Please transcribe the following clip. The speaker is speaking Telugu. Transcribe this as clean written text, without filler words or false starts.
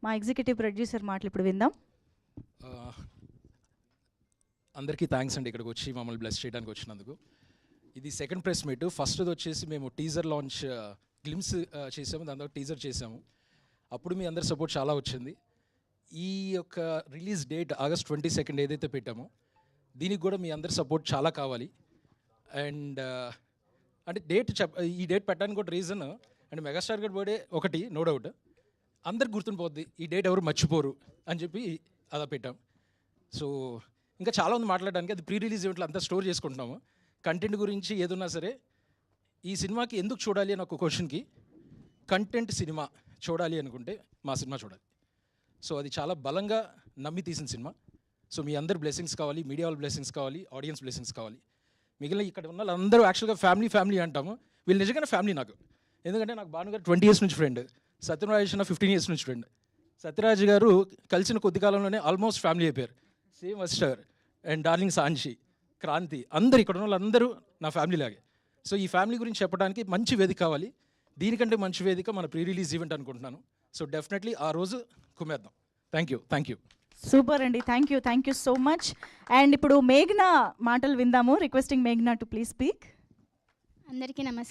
మా ఎగ్జిక్యూటివ్ ప్రొడ్యూసర్ మాటలు ఇప్పుడు విందాం. అందరికీ థ్యాంక్స్ అండి, ఇక్కడికి వచ్చి మమ్మల్ని బ్లెస్ చేయడానికి వచ్చినందుకు. ఇది సెకండ్ ప్రెస్ మీట్. ఫస్ట్ది వచ్చేసి మేము టీజర్ లాంచ్ గ్లిమ్స్ చేసాము, దాని తర్వాత టీజర్ చేసాము. అప్పుడు మీ అందరి సపోర్ట్ చాలా వచ్చింది. ఈ యొక్క రిలీజ్ డేట్ August 22 ఏదైతే పెట్టామో దీనికి కూడా మీ అందరి సపోర్ట్ చాలా కావాలి. అండ్ అంటే ఈ డేట్ పెట్టడానికి కూడా రీజన్ అండ్ మెగాస్టార్ గారి బర్త్డే ఒకటి, నో డౌట్ అందరికి గుర్తుండిపోద్ది, ఈ డేట్ ఎవరు మర్చిపోరు అని చెప్పి అలా పెట్టాం. సో ఇంకా చాలా ఉంది మాట్లాడడానికి, అది ప్రీ రిలీజ్ ఈవెంట్లో అంతా స్టోర్ చేసుకుంటున్నాము. కంటెంట్ గురించి ఏదున్నా సరే ఈ సినిమాకి ఎందుకు చూడాలి అని ఒక క్వశ్చన్కి కంటెంట్ సినిమా చూడాలి అనుకుంటే మా సినిమా చూడాలి. సో అది చాలా బలంగా నమ్మి తీసిన సినిమా. సో మీ అందరి బ్లెస్సింగ్స్ కావాలి, మీడియా వాళ్ళ బ్లెస్సింగ్స్ కావాలి, ఆడియన్స్ బ్లెస్సింగ్స్ కావాలి. మిగిలిన ఇక్కడ ఉన్న వాళ్ళందరూ యాక్చువల్గా ఫ్యామిలీ అంటాము, వీళ్ళు నిజంగానే ఫ్యామిలీ నాకు. ఎందుకంటే నాకు భానుగారు 20 years నుంచి ఫ్రెండ్, సత్యరాజ్ 15 years నుంచి ఫ్రెండ్. సత్యరాజ్ గారు కలిసిన కొద్ది కాలంలోనే ఆల్మోస్ట్ ఫ్యామిలీ అయిపోయారు. సేమ్ అస్టర్ అండ్ డార్లింగ్ సాంచి, క్రాంతి, అందరు ఇక్కడ ఉన్న వాళ్ళందరూ నా ఫ్యామిలీ లాగే. సో ఈ ఫ్యామిలీ గురించి చెప్పడానికి మంచి వేదిక కావాలి. దీనికంటే మంచి వేదిక మన ప్రీ రిలీజ్ ఈవెంట్ అనుకుంటున్నాను. సో డెఫినెట్లీ ఆ రోజు కుమ్మేద్దాం. Thank you. సూపర్ అండి, thank you so much. And ఇప్పుడు మేఘ్నా మాటలు విందాము. రిక్వెస్టింగ్ మేఘ్నా టు ప్లీజ్ స్పీక్. అందరికీ నమస్కారం.